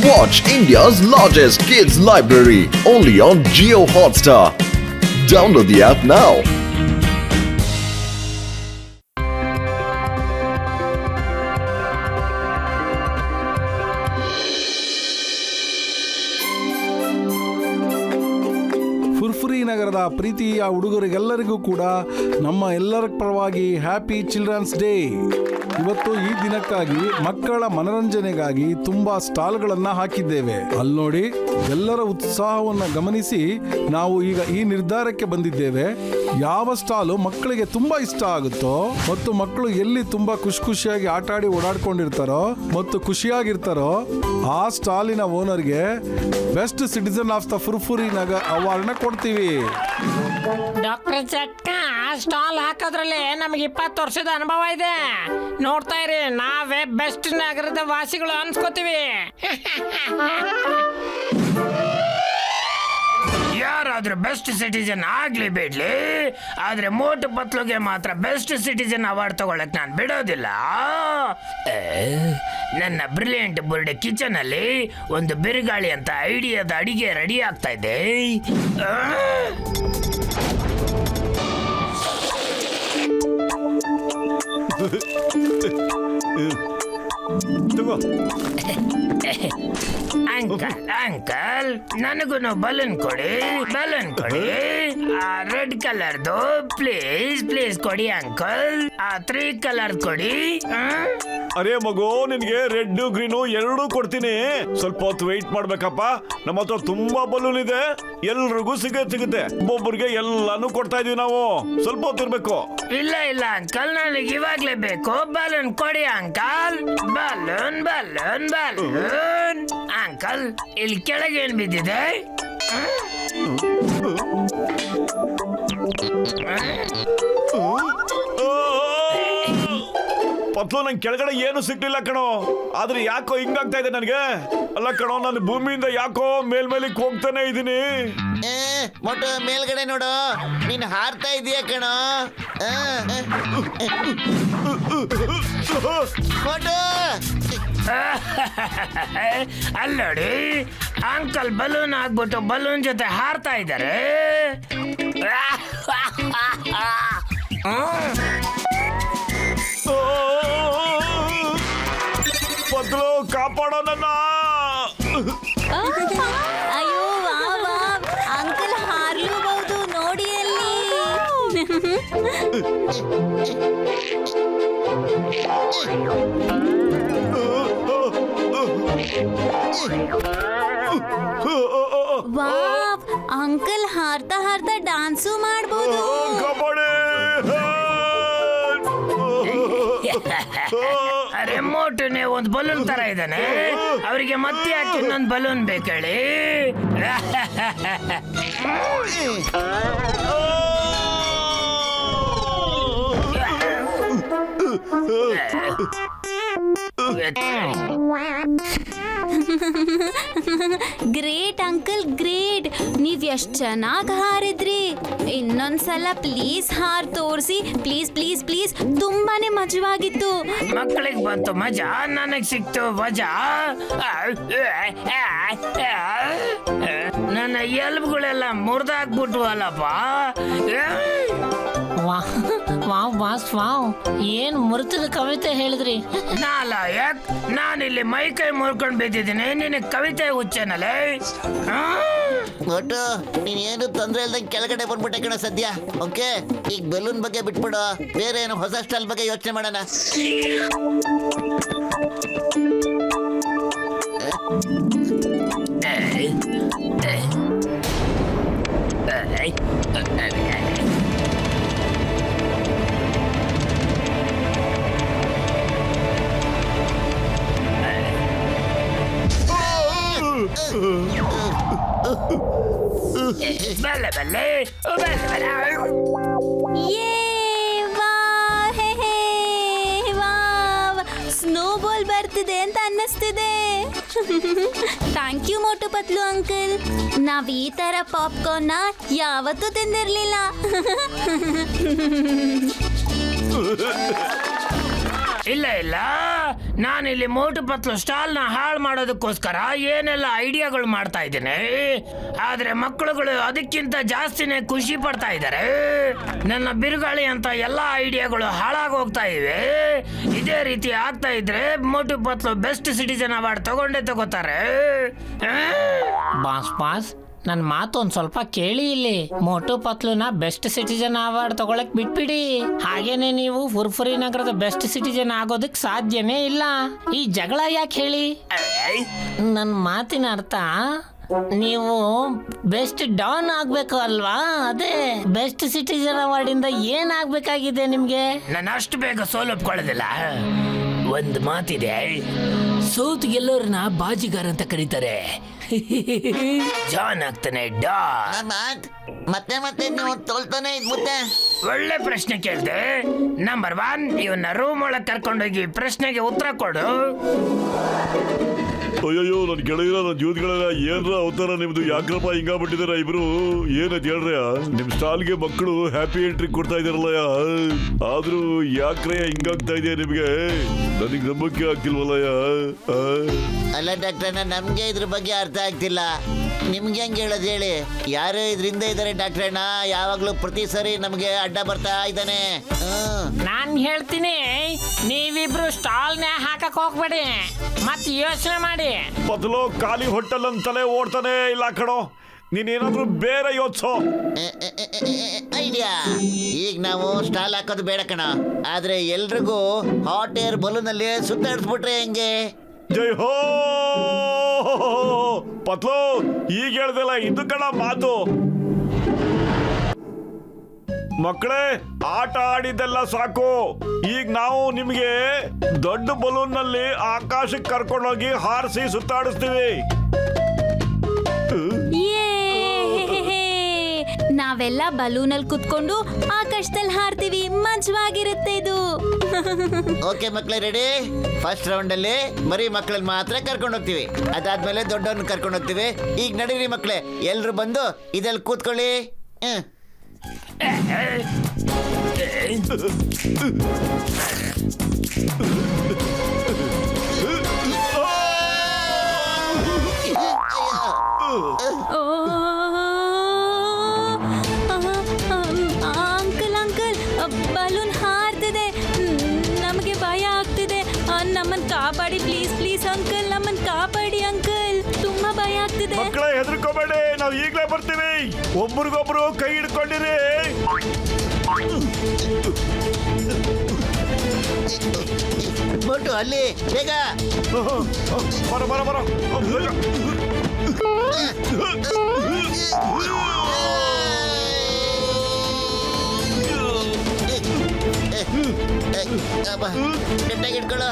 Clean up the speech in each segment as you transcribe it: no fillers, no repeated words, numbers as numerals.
Watch India's largest kids library only on Jio Hotstar. Download the app now. ಫುರ್ಫುರಿ ನಗರದ ಪ್ರೀತಿಯ ಹುಡುಗರಿಗೆಲ್ಲರಿಗೂ ಕೂಡ ನಮ್ಮ ಎಲ್ಲರ ಪರವಾಗಿ ಹ್ಯಾಪಿ ಚಿಲ್ಡ್ರನ್ಸ್ ಡೇ. ಇವತ್ತು ಈ ದಿನಕ್ಕಾಗಿ ಮಕ್ಕಳ ಮನರಂಜನೆಗಾಗಿ ತುಂಬಾ ಸ್ಟಾಲ್ಗಳನ್ನ ಹಾಕಿದ್ದೇವೆ. ಅಲ್ಲಿ ನೋಡಿ, ಎಲ್ಲರ ಉತ್ಸಾಹವನ್ನು ಗಮನಿಸಿ ನಾವು ಈಗ ಈ ನಿರ್ಧಾರಕ್ಕೆ ಬಂದಿದ್ದೇವೆ. ಯಾವ ಸ್ಟಾಲು ಮಕ್ಕಳಿಗೆ ತುಂಬಾ ಇಷ್ಟ ಆಗುತ್ತೋ ಮತ್ತು ಮಕ್ಕಳು ಎಲ್ಲಿ ತುಂಬಾ ಖುಷಿಯಾಗಿ ಆಟ ಆಡಿ ಓಡಾಡ್ಕೊಂಡಿರ್ತಾರೋ ಮತ್ತು ಖುಷಿಯಾಗಿರ್ತಾರೋ ಆ ಸ್ಟಾಲಿನ ಓನರ್ಗೆ best citizen of the Furfuri Nagar ಅವಾರ್ಡ್ನ ಕೊಡ್ತೀವಿ. ಡಾಕ್ಟರ್ ಚಕ್ಕ ಸ್ಟಾಲ್ ಹಾಕೋದ್ರಲ್ಲಿ ನಮಗೆ 20 ವರ್ಷದ ಅನುಭವ ಇದೆ. ನೋಡ್ತಾ ಇರಿ, ನಾವೇ ಬೆಸ್ಟ್ ನಗರದ ವಾಸಿಗಳು ಅನ್ಸ್ಕೋತೀವಿ. ಯಾರಾದ್ರೂ ಬೆಸ್ಟ್ ಸಿಟಿಜನ್ ಆಗ್ಲಿ ಬಿಡ್ಲಿ, ಆದ್ರೆ ಮೋಟು ಪತ್ಲುಗೆ ಮಾತ್ರ ಬೆಸ್ಟ್ ಸಿಟಿಜನ್ ಅವಾರ್ಡ್ ತಗೊಳಕ್ ನಾನು ಬಿಡೋದಿಲ್ಲ. ನನ್ನ ಬ್ರಿಲಿಯಂಟ್ ಬುರ್ಡೆ ಕಿಚನ್ ಅಲ್ಲಿ ಒಂದು ಬಿರುಗಾಳಿ ಅಂತ ಐಡಿಯಾದ ಅಡಿಗೆ ರೆಡಿ ಆಗ್ತಾ ಇದೆ. ಅಂಕಲ್ ನನಗೂ ಬಲೂನ್ ಕೊಡಿ. ರೆಡ್ ಕಲರ್ದು ಪ್ಲೀಸ್ ಕೊಡಿ ಅಂಕಲ್. 3 ಕಲರ್ ಕೊಡಿ. ಅರೇ ಮಗು, ನಿನ್ಗೆ ರೆಡ್ ಗ್ರೀನು ಎರಡೂ ಕೊಡ್ತೀನಿ. ಸ್ವಲ್ಪ ಹೊತ್ತು ವೆಯ್ಟ್ ಮಾಡ್ಬೇಕಪ್ಪ. ನಮ್ಮ ಹತ್ರ ತುಂಬಾ ಬಲೂನ್ ಇದೆ, ಎಲ್ರಿಗೂ ಸಿಗುತ್ತೆ. ಒಬ್ಬೊಬ್ಬರಿಗೆ ಎಲ್ಲಾನು ಕೊಡ್ತಾ ಇದೀವಿ ನಾವು. ಸ್ವಲ್ಪ ಹೊತ್ತು ಇರ್ಬೇಕು. ಇಲ್ಲ ಅಂಕಲ್, ನನಗೆ ಇವಾಗ್ಲೇ ಬೇಕು. ಬಲೂನ್ ಕೊಡಿ ಅಂಕಲ್. ಬಲೂನ್ ಅಂಕಲ್, ಇಲ್ಲಿ ಕೆಳಗೆ ಏನ್ ಬಿದ್ದಿದೆ? ಪತ್ಲು, ನಂಗೆ ಕೆಳಗಡೆ ಏನು ಸಿಗ್ಲಿಲ್ಲ ಕಣೋ. ಆದ್ರೆ ಯಾಕೋ ಹಿಂಗಾಗ್ತಾ ಇದೆ ನನಗೆ. ಅಲ್ಲ ಕಣೋ, ನಾನು ಭೂಮಿಯಿಂದ ಯಾಕೋ ಮೇಲ್ಮೇಲಿಕ್ ಹೋಗ್ತಾನೆ ಇದೀನಿ. ಮೊಟ್ಟ ಮೇಲ್ಗಡೆ ನೋಡು, ನೀನ್ ಹಾರ್ತಾ ಇದೀಯ ಕಣೋ. ಅಲ್ಲೋಡಿ, ಅಂಕಲ್ ಬಲೂನ್ ಆಗ್ಬಿಟ್ಟು ಬಲೂನ್ ಜೊತೆ ಹಾರ್ತಾ ಇದ್ದಾರೆ. ಪತ್ಲು, ಕಾಪಾಡೋ ನನ್ನ. ಅಯ್ಯೋ ಅಂಕಲ್ ಹಾರ್ಲೂಬಹುದು ನೋಡಿ ಅಲ್ಲಿ. ವಾವ್, ಅಂಕಲ್ ಹಾರ್ತಾ ಡಾನ್ಸು ಮಾಡ್ಬೋದು. ರಿಮೋಟ್ನೇ ಒಂದು ಬಲೂನ್ ತರ ಇದ್ದಾನೆ. ಅವರಿಗೆ ಮತ್ತೆ ಯಾಕೆ ಇನ್ನೊಂದು ಬಲೂನ್ ಬೇಕೇಳಿ? Great uncle, great. ನೀವ್ ಎಷ್ಟ್ ಚೆನ್ನಾಗಿ ಹಾರಿದ್ರಿ. ಇನ್ನೊಂದ್ಸಲ ಪ್ಲೀಸ್ ಹಾರ್ ತೋರಿಸಿ, ಪ್ಲೀಸ್. ತುಂಬಾನೇ ಮಜವಾಗಿತ್ತು. ಮಕ್ಕಳಿಗೆ ಬಂತು ಮಜಾ, ನನಗ್ ಸಿಕ್ತು ವಜಾ. ನನ್ನ ಎಲ್ಬುಗಳೆಲ್ಲ ಮುರಿದಾಕ್ಬಿಟ್ಟು ಅಲ್ಲಪ್ಪ. ವಾವ್, ಏನ್ ಮುರಿತದ ಕವಿತೆ ಹೇಳಿದ್ರಿ. ನಾಲಾಯಕ್, ನಾನಿಲ್ಲಿ ಮೈ ಕೈ ಮುರ್ಕೊಂಡ್ ಬಿದ್ದಿದ್ದೀನಿ, ನಿನಗೆ ಕವಿತೆ ಹುಚ್ಚನಲ್ಲೇ. ಒಟ್ಟು ನೀನ್ ಏನು ತೊಂದ್ರೆ ಇಲ್ದಂಗೆ ಕೆಳಗಡೆ ಬಂದ್ಬಿಟ್ಟೆ ಕಣ ಸದ್ಯ. ಓಕೆ, ಈಗ ಬೆಲೂನ್ ಬಗ್ಗೆ ಬಿಟ್ಬಿಡು, ಬೇರೆ ಏನು ಹೊಸ ಸ್ಟೈಲ್ ಬಗ್ಗೆ ಯೋಚನೆ ಮಾಡೋಣ. ಸ್ನೋಬಾಲ್ ಬರ್ತಿದೆ ಅಂತ ಅನ್ನಿಸ್ತಿದೆ. Thank you Motu Patlu uncle. ನಾವ್ ಈ ತರ ಪಾಪ್ಕಾರ್ನ್ ಯಾವತ್ತೂ ತಿಂದಿರ್ಲಿಲ್ಲ. ಇಲ್ಲ ನಾನಿಲ್ಲಿ ಮೋಟು ಪತ್ಲು ಸ್ಟಾಲ್ ನ ಹಾಳು ಮಾಡೋದಕ್ಕೋಸ್ಕರ ಏನೆಲ್ಲ ಐಡಿಯಾಗಳು ಮಾಡ್ತಾ ಇದ್ದೇನೆ, ಆದ್ರೆ ಮಕ್ಕಳುಗಳು ಅದಕ್ಕಿಂತ ಜಾಸ್ತಿನೇ ಖುಷಿ ಪಡ್ತಾ ಇದ್ದಾರೆ. ನನ್ನ ಬಿರುಗಾಳಿ ಅಂತ ಎಲ್ಲಾ ಐಡಿಯಾಗಳು ಹಾಳಾಗಿ ಹೋಗ್ತಾ ಇವೆ. ಇದೇ ರೀತಿ ಆಗ್ತಾ ಇದ್ರೆ ಮೋಟು ಪತ್ಲು ಬೆಸ್ಟ್ ಸಿಟಿಜನ್ ಅವಾರ್ಡ್ ತಗೋತಾರೆ. ಬಾಸ್ ನನ್ನ ಮಾತು ಒಂದ್ ಸ್ವಲ್ಪ ಕೇಳಿ. ಇಲ್ಲಿ ಮೋಟು ಪತ್ಲುನ ಬೆಸ್ಟ್ ಸಿಟಿಜನ್ ಅವಾರ್ಡ್ ತಗೊಳಕ್ ಬಿಟ್ಬಿಡಿ. ಹಾಗೇನೆ ನೀವು ಫುರ್ಫುರಿ ನಗರದ ಬೆಸ್ಟ್ ಸಿಟಿಜನ್ ಆಗೋದಕ್ ಸಾಧ್ಯನೇ ಇಲ್ಲ. ಈ ಜಗಳ ಯಾಕೆ ಹೇಳಿ? ನನ್ನ ಮಾತಿನ ಅರ್ಥ ನೀವು ಬೆಸ್ಟ್ ಡಾನ್ ಆಗ್ಬೇಕು ಅಲ್ವಾ? ಅದೇ ಬೆಸ್ಟ್ ಸಿಟಿಜನ್ ಅವಾರ್ಡ್ ಇಂದ ಏನ್ ಆಗ್ಬೇಕಾಗಿದೆ ನಿಮ್ಗೆ? ನಾನು ಅಷ್ಟು ಬೇಗ ಸೋಲೊಪ್ಕೊಳ್ಳೋದಿಲ್ಲ. ಒಂದು ಮಾತಿದೆ, ಸೋತ್ ಗೆಲ್ಲೋರ್ನ ಬಾಜಿಗಾರ ಅಂತ ಕರೀತಾರೆ. ಜಾನ್ ಆಗ್ತಾನೆ ಡಾನ್. ಮತ್ತೆ ಮತ್ತೆ ನೀವು ತೋಲ್ತಾನೆ ಇದ್ಬಿಟ್ಟೆ. ಒಳ್ಳೆ ಪ್ರಶ್ನೆ ಕೇಳಿದೆ. ನಂಬರ್ 1, ಇವನ್ನ ರೂಮ್ ಒಳಗೆ ಕರ್ಕೊಂಡೋಗಿ ಪ್ರಶ್ನೆಗೆ ಉತ್ತರ ಕೊಡು. ಅಯ್ಯಯ್ಯೋ, ನನ್ ಗೆಳೆಯರ ನನ್ನ ಜೂತ್ಗಳೆಲ್ಲ ಏನ್ರ ಅವತಾರ ನಿಮ್ದು? ಯಾಕ್ರಪ್ಪ ಹಿಂಗಾಗ್ಬಿಟ್ಟಿದಾರ ಇಬ್ರು? ಏನದ್ ಹೇಳ್ರಿ? ನಿಮ್ ಸ್ಟಾಲ್ಗೆ ಮಕ್ಕಳು ಹ್ಯಾಪಿ ಎಂಟ್ರಿ ಕೊಡ್ತಾ ಇದಾರಲ್ಲ, ಆದ್ರೂ ಯಾಕ್ರೆ ಹಿಂಗಾಗ್ತಾ ಇದೆ ನಿಮ್ಗೆ? ನನಗೆ ನಂಬಕ್ಕೆ ಆಗ್ತಿಲ್ವಲ್ಲ. ಅಲ್ಲ ಡಾಕ್ಟ್ರಣ್ಣ, ನಮ್ಗೆ ಇದ್ರ ಬಗ್ಗೆ ಅರ್ಥ ಆಗ್ತಿಲ್ಲ. ನಿಮ್ಗೆ ಹೆಂಗ್ ಹೇಳೋದು ಹೇಳಿ? ಯಾರು ಇದ್ರಿಂದ ಇದಾರೆ ಡಾಕ್ಟ್ರಣ್ಣ? ಯಾವಾಗ್ಲೂ ಪ್ರತಿ ಸರಿ ನಮ್ಗೆ ಅಡ್ಡ ಬರ್ತಾ ಇದ್ದಾನೆ. ನಾನ್ ಹೇಳ್ತೀನಿ, ನೀವಿಬ್ರು ಸ್ಟಾಲ್ನ ಹಾಕಕ್ ಹೋಗ್ಬೇಡಿ, ಮತ್ ಯೋಚನೆ ಮಾಡಿ. ಪತ್ಲು ಖಾಲಿ ಹೋಟೆಲ್ ಅಂತಲೇ ಓಡ್ತಾನೆ ಇಲ್ಲ ಕಣೋ. ನೀನೇನಾದ್ರೂ ಬೇರೆ ಯೋಚಿಸೋ. ಐಡಿಯಾ. ಈಗ ನಾವು ಸ್ಟಾಲ್ ಹಾಕೋದು ಬೇಡ ಕಣ, ಆದ್ರೆ ಎಲ್ರಿಗೂ ಹಾಟ್ ಏರ್ ಬಲೂನ್ ಅಲ್ಲಿ ಸುತ್ತಾಡಿಸ್ಬಿಟ್ರೆ ಹೆಂಗೆ? ಜೈ ಹೋ ಪತ್ಲು, ಈಗ ಹೇಳ್ದಲ್ಲ ಇದು ಕಣ ಮಾತು. ಮಕ್ಕಳೇ, ಆಟ ಆಡಿದ್ದೆಲ್ಲ ಸಾಕು. ಈಗ ನಾವು ನಿಮ್ಗೆ ದೊಡ್ಡ ಬಲೂನ್ ನಲ್ಲಿ ಆಕಾಶಕ್ಕೆ ಕರ್ಕೊಂಡೋಗಿ ಹಾರಿಸಿ ಸುತ್ತಾಡಿಸ್ತೀವಿ. ನಾವೆಲ್ಲ ಬಲೂನಲ್ಲಿ ಕುತ್ಕೊಂಡು ಆಕಾಶದಲ್ಲಿ ಹಾರ್ತೀವಿ. ಮಜವಾಗಿರುತ್ತೆ ಇದು. ಓಕೆ ಮಕ್ಳೇ, ರೆಡಿ? ಫಸ್ಟ್ ರೌಂಡ್ ಅಲ್ಲಿ ಮರಿ ಮಕ್ಕಳನ್ನ ಮಾತ್ರ ಕರ್ಕೊಂಡು ಹೋಗ್ತೀವಿ, ಅದಾದ್ಮೇಲೆ ದೊಡ್ಡವ್ರನ್ನ ಕರ್ಕೊಂಡು ಹೋಗ್ತೀವಿ. ಈಗ ನಡೀರಿ ಮಕ್ಳೇ, ಎಲ್ರು ಬಂದು ಇದಲ್ಲಿ ಕೂತ್ಕೊಳ್ಳಿ. ಅಂಕಲ್ ಬಲೂನ್ ಹಾರ್ತಿದೆ, ನಮಗೆ ಭಯ ಆಗ್ತಿದೆ. ನಮ್ಮನ್ ಕಾಪಾಡಿ ಪ್ಲೀಸ್ ಅಂಕಲ್, ನಮ್ಮನ್ ಕಾಪಾಡಿ ಅಂಕಲ್, ತುಂಬಾ ಭಯ ಆಗ್ತಿದೆ. ಮಕ್ಕಳೇ ಹೆದರ್ಕೋಬೇಡಿ, ನಾವು ಈಗಲೇ ಬರ್ತೀವಿ. ಒಬ್ರಿಗೊಬ್ರು ಕೈ ಹಿಡ್ಕೊಂಡಿರಿ. ಮೋಟು ಅಲ್ಲಿ ಬೇಗ ಬರ ಬರ ಬರ. ಗಟ್ಟಾಗಿ ಇಟ್ಕೊಳ್ಳೋ.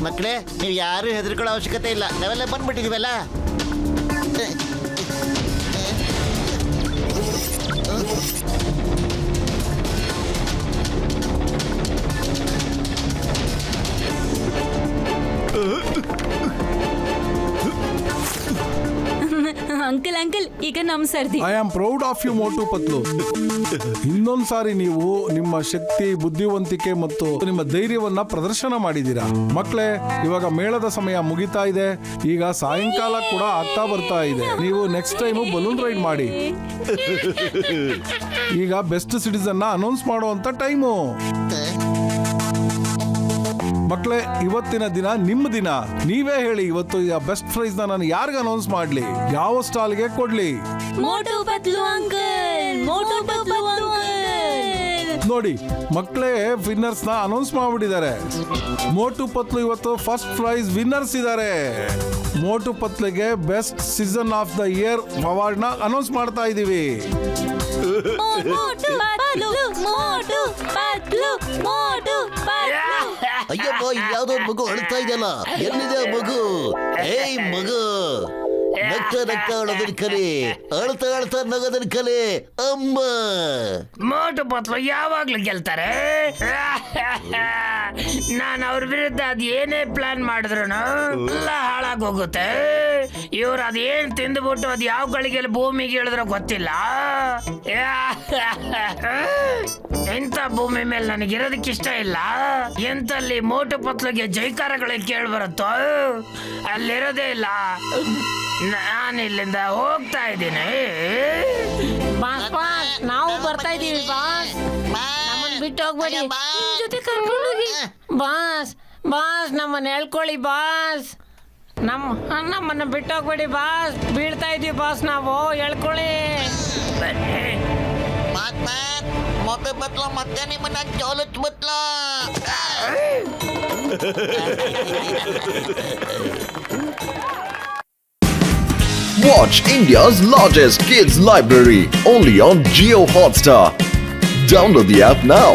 ಮಕ್ಕಳೇ, ನೀವು ಯಾರು ಹೆದರ್ಕೊಳ್ಳೋ ಅವಶ್ಯಕತೆ ಇಲ್ಲ, ನಾವೆಲ್ಲ ಬಂದ್ಬಿಟ್ಟಿದೀವಲ್ಲ. ಅಂಕಲ್ ಈಗ ನಮ್ ಸರ್ದಿ. I am proud of you Motu Patlu. ಇನ್ನೊಂದ್ ಸಾರಿ ನೀವು ನಿಮ್ಮ ಶಕ್ತಿ, ಬುದ್ಧಿವಂತಿಕೆ ಮತ್ತು ನಿಮ್ಮ ಧೈರ್ಯವನ್ನ ಪ್ರದರ್ಶನ ಮಾಡಿದೀರಾ. ಮಕ್ಕಳೇ, ಇವಾಗ ಮೇಳದ ಸಮಯ ಮುಗಿತಾ ಇದೆ. ಈಗ ಸಾಯಂಕಾಲ ಕೂಡ ಆಗ್ತಾ ಬರ್ತಾ ಇದೆ. ನೀವು ನೆಕ್ಸ್ಟ್ ಟೈಮ್ ಬಲೂನ್ ರೈಡ್ ಮಾಡಿ. ಈಗ ಬೆಸ್ಟ್ ಸಿಟಿಜನ್ ಅನೌನ್ಸ್ ಮಾಡುವಂತ ಟೈಮು. ಮಕ್ಕಳೇ, ಇವತ್ತಿನ ದಿನ ನಿಮ್ಮ ದಿನ. ನೀವೇ ಹೇಳಿ, ಇವತ್ತು ಬೆಸ್ಟ್ ಪ್ರೈಸ್ ನಾನು ಯಾರಿಗೆ ಅನೌನ್ಸ್ ಮಾಡ್ಲಿ? ಯಾವ ಸ್ಟಾಲ್ಗೆ ಕೊಡ್ಲಿ? ಮೋಟು ಪತ್ಲು ಅಂಕಲ್, ಮೋಟು ಪತ್ಲು ಅಂಕಲ್. ನೋಡಿ ಮಕ್ಕಳೇ, ವಿನ್ನರ್ಸ್ ನ ಅನೌನ್ಸ್ ಮಾಡ್ಬಿಟ್ಟಿದ್ದಾರೆ. ಮೋಟು ಪತ್ಲು ಇವತ್ತು ಫಸ್ಟ್ ಪ್ರೈಸ್ ವಿನ್ನರ್ಸ್ ಇದ್ದಾರೆ. ಮೋಟು ಪತ್ಲಿಗೆ best season of the year award ನ ಅನೌನ್ಸ್ ಮಾಡ್ತಾ ಇದೀವಿ. ಮೋಟು ಪತ್ಲು, ಮೋಟು ಪತ್ಲು, ಮೋಟು ಪತ್ಲು. ಅಯ್ಯಪ್ಪ, ಯಾವ್ದೋ ಮಗು ಅಳ್ತಾ ಇದೆಯಲ್ಲ, ಎಲ್ಲಿದೆ ಮಗು? ಏಯ್ ಮಗು, ನಗ್ತಾ ನಗ್ತಾ ಅಳೋದನ್ ಕಲಿ, ಅಳ್ತಾ ಅಳ್ತಾ ನಗೋದನ್ ಕಲಿ ಅಮ್ಮ. ಮೋಟು ಪತ್ಲು ಯಾವಾಗ್ಲೂ ಗೆಲ್ತಾರೆ. ನಾನು ಅವ್ರ ವಿರುದ್ಧ ಅದ್ ಏನೇ ಪ್ಲಾನ್ ಮಾಡಿದ್ರು ಎಲ್ಲ ಹಾಳಾಗೋಗುತ್ತೆ. ಇವ್ರು ಅದೇನ್ ತಿಂದ್ಬಿಟ್ಟು ಅದ್ ಯಾವ ಗಳಿಗೆಲ್ಲಿ ಭೂಮಿಗೆ ಇಳಿದ್ರು ಗೊತ್ತಿಲ್ಲ. ಎಂತ ಭೂಮಿ ಮೇಲೆ ನನಗಿರೋದಕ್ಕೆ ಇಷ್ಟ ಇಲ್ಲ. ಎಂತಲ್ಲಿ ಮೋಟು ಪತ್ಲಿಗೆ ಜೈಕಾರಗಳು ಕೇಳ್ಬರುತ್ತೋ ಅಲ್ಲಿರೋದೇ ಇಲ್ಲ. ನಾನು ಇಲ್ಲಿಂದ ಹೋಗ್ತಾ ಇದ್ದೀನಿ. ನಾವು ಬರ್ತಾ ಇದೀವಿ ಬಾಸ್, ನಮ್ಮನ್ನ ಬಿಟ್ಟು ಹೋಗ್ಬೇಡಿ, ನಿಮ್ ಜೊತೆ ಕರ್ಕೊಂಡು ಹೋಗಿ ಬಾಸ್. ಬಾಸ್ ನಮ್ಮನ್ನ ಹೇಳ್ಕೊಳ್ಳಿ ಬಾಸ್, ನಮ್ಮನ್ನ ಬಿಟ್ಟು ಹೋಗ್ಬೇಡಿ ಬಾಸ್, ಬೀಳ್ತಾ ಇದೀವಿ ಬಾಸ್, ನಾವು ಹೇಳ್ಕೊಳ್ಳಿ. ಮೊಟ್ಟೆ ಬಟ್ಲ ಮತ್ತೆ ನಿಮ್ಮನ್ನ ಚೋಲಚ್ ಬಟ್ಲ. Watch India's largest kids library only on Geo Hotstar. Download the app now.